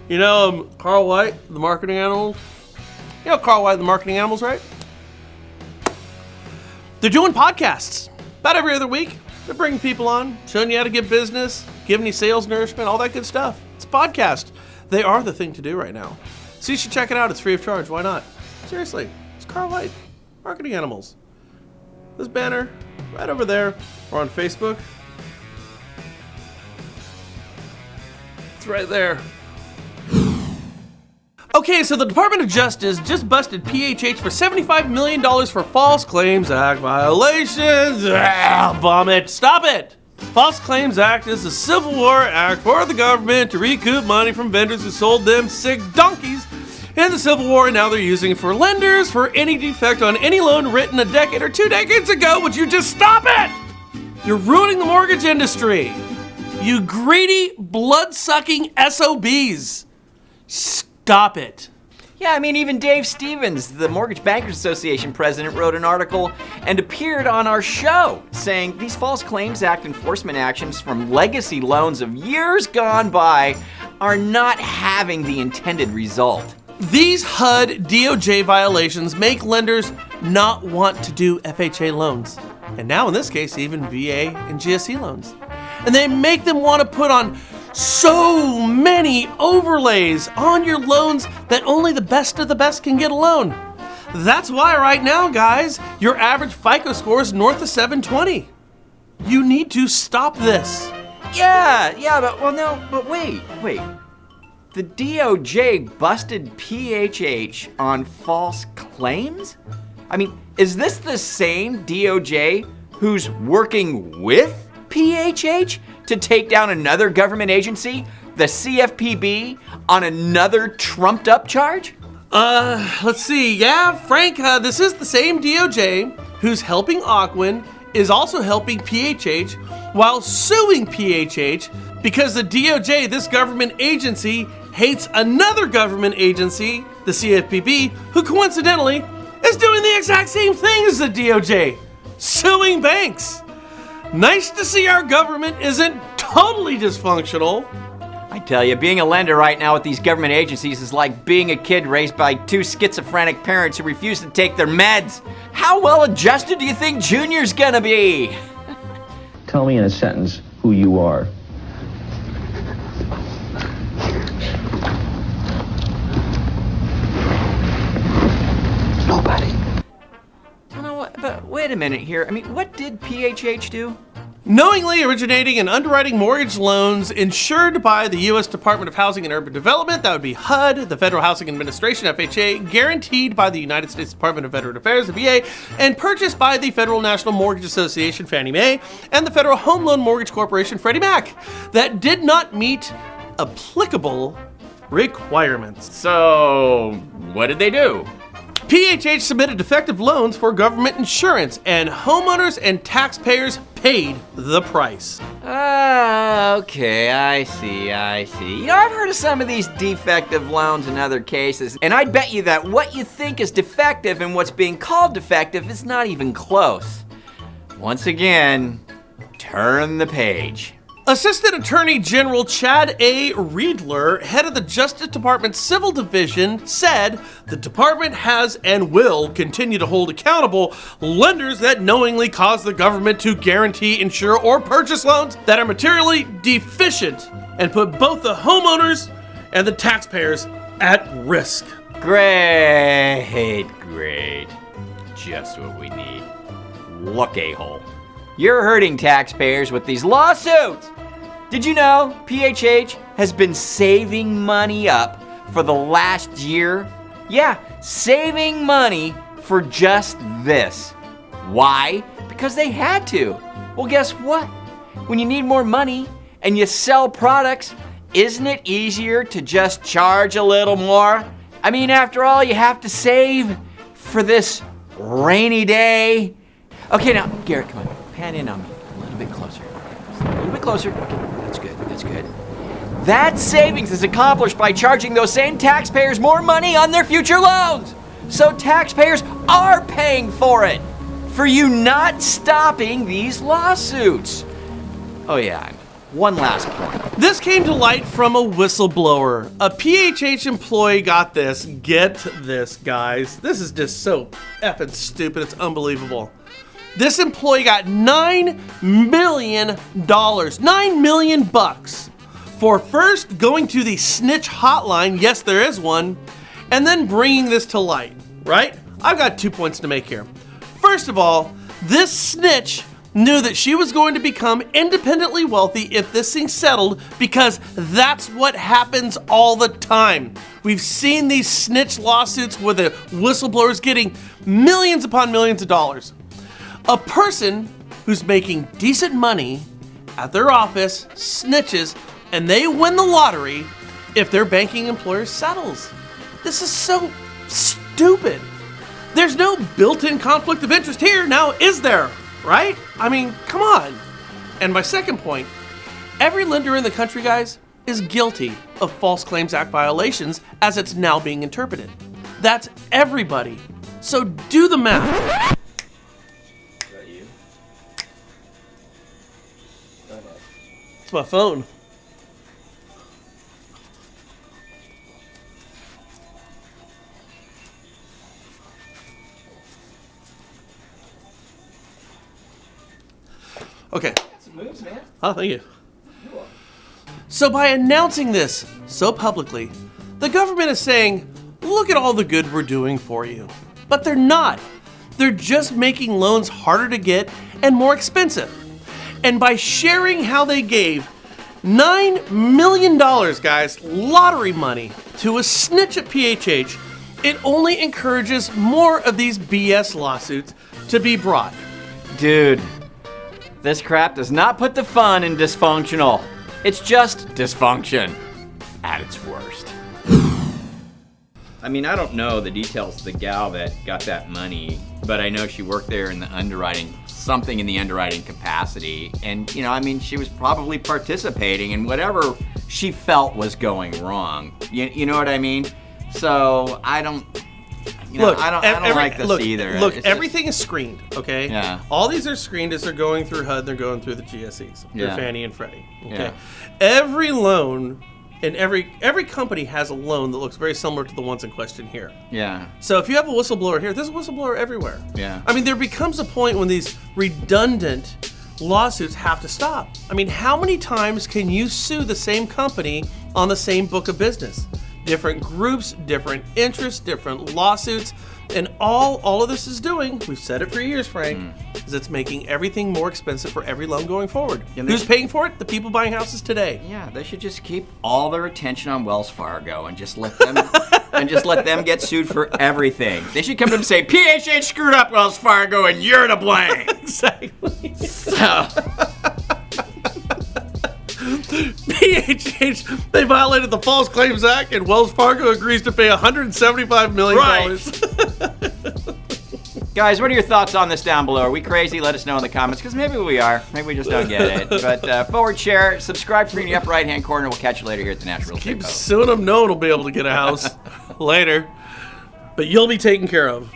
You know Carl White, the marketing animals? You know Carl White, the marketing animals, right? They're doing podcasts about every other week. They're bringing people on, showing you how to get business, giving you sales nourishment, all that good stuff. It's a podcast. They are the thing to do right now. So you should check it out. It's free of charge. Why not? Seriously. It's Carl White, Marketing Animals. This banner right over there, or on Facebook. It's right there. Okay, so the Department of Justice just busted PHH for $75 million for False Claims Act violations. Bomb it. Stop it. False Claims Act is a Civil War act for the government to recoup money from vendors who sold them sick donkeys in the Civil War, and now they're using it for lenders for any defect on any loan written a decade or 2 decades ago. Would you just stop it? You're ruining the mortgage industry. You greedy, blood-sucking SOBs. Stop it. Yeah, I mean, even Dave Stevens, the Mortgage Bankers Association president, wrote an article and appeared on our show saying these False Claims Act enforcement actions from legacy loans of years gone by are not having the intended result. These HUD DOJ violations make lenders not want to do FHA loans. And now in this case, even VA and GSE loans. And they make them want to put on so many overlays on your loans that only the best of the best can get a loan. That's why right now, guys, your average FICO score is north of 720. You need to stop this. Yeah, but wait. The DOJ busted PHH on false claims? I mean, is this the same DOJ who's working with PHH to take down another government agency, the CFPB, on another trumped up charge? Let's see. Yeah, Frank, this is the same DOJ who's helping Ocwen, is also helping PHH while suing PHH because the DOJ, this government agency, hates another government agency, the CFPB, who coincidentally is doing the exact same thing as the DOJ, suing banks. Nice to see our government isn't totally dysfunctional. I tell you, being a lender right now with these government agencies is like being a kid raised by 2 schizophrenic parents who refuse to take their meds. How well adjusted do you think Junior's gonna be? Tell me in a sentence who you are. Nobody. You know what, but wait a minute here. I mean, what did PHH do? Knowingly originating and underwriting mortgage loans insured by the U.S. Department of Housing and Urban Development, that would be HUD, the Federal Housing Administration, FHA, guaranteed by the United States Department of Veteran Affairs, the VA, and purchased by the Federal National Mortgage Association, Fannie Mae, and the Federal Home Loan Mortgage Corporation, Freddie Mac, that did not meet applicable requirements. So, what did they do? PHH submitted defective loans for government insurance, and homeowners and taxpayers paid the price. Okay, I see. You know, I've heard of some of these defective loans in other cases, and I'd bet you that what you think is defective and what's being called defective is not even close. Once again, turn the page. Assistant Attorney General Chad A. Riedler, head of the Justice Department's Civil Division, said the department has and will continue to hold accountable lenders that knowingly cause the government to guarantee, insure, or purchase loans that are materially deficient and put both the homeowners and the taxpayers at risk. Great. Just what we need. Look, a-hole. You're hurting taxpayers with these lawsuits. Did you know PHH has been saving money up for the last year? Yeah, saving money for just this. Why? Because they had to. Well, guess what? When you need more money and you sell products, isn't it easier to just charge a little more? I mean, after all, you have to save for this rainy day. Okay, now, Garrett, come on. Pan in on me. A little bit closer. A little bit closer. Okay, that's good. That savings is accomplished by charging those same taxpayers more money on their future loans. So taxpayers are paying for it. For you not stopping these lawsuits. Oh yeah, one last point. This came to light from a whistleblower. A PHH employee got this. Get this, guys. This is just so effing stupid. It's unbelievable. This employee got $9 million. $9 million bucks for first going to the snitch hotline. Yes, there is one. And then bringing this to light, right? I've got 2 points to make here. First of all, this snitch knew that she was going to become independently wealthy if this thing settled, because that's what happens all the time. We've seen these snitch lawsuits where the whistleblower's getting millions upon millions of dollars. A person who's making decent money at their office snitches and they win the lottery if their banking employer settles. This is so stupid. There's no built-in conflict of interest here now, is there? Right? I mean, come on. And my second point, every lender in the country, guys, is guilty of False Claims Act violations as it's now being interpreted. That's everybody. So do the math. Is that you? It's my phone. Okay. Some moves, man. Oh, thank you. So by announcing this so publicly, the government is saying, look at all the good we're doing for you. But they're not. They're just making loans harder to get and more expensive. And by sharing how they gave $9 million, guys, lottery money, to a snitch at PHH, it only encourages more of these BS lawsuits to be brought. Dude, this crap does not put the fun in dysfunctional. It's just dysfunction at its worst. I mean, I don't know the details of the gal that got that money, but I know she worked there in the underwriting, something in the underwriting capacity. And, you know, I mean, she was probably participating in whatever she felt was going wrong. You know what I mean? So I don't, you know, I don't like this either. Look, It's everything is screened, okay? Yeah. All these are screened as they're going through HUD, they're going through the GSEs. They're Yeah. Fannie and Freddie, okay? Yeah. Every loan and every company has a loan that looks very similar to the ones in question here. Yeah. So if you have a whistleblower here, there's a whistleblower everywhere. Yeah. I mean, there becomes a point when these redundant lawsuits have to stop. I mean, how many times can you sue the same company on the same book of business? Different groups, different interests, different lawsuits, and all of this is doing, we've said it for years, Frank, is it's making everything more expensive for every loan going forward. And Who's paying for it? The people buying houses today. Yeah, they should just keep all their attention on Wells Fargo and just let them get sued for everything. They should come to them and say, PHH screwed up Wells Fargo and you're to blame. Exactly. So, PHH, they violated the False Claims Act, and Wells Fargo agrees to pay $175 million. guys, what are your thoughts on this down below? Are we crazy? Let us know in the comments, because maybe we are. Maybe we just don't get it. But forward, share, subscribe for me in the upper right-hand corner. We'll catch you later here at the Natural Estate Keep Post. suing them. No one will be able to get a house later, but you'll be taken care of.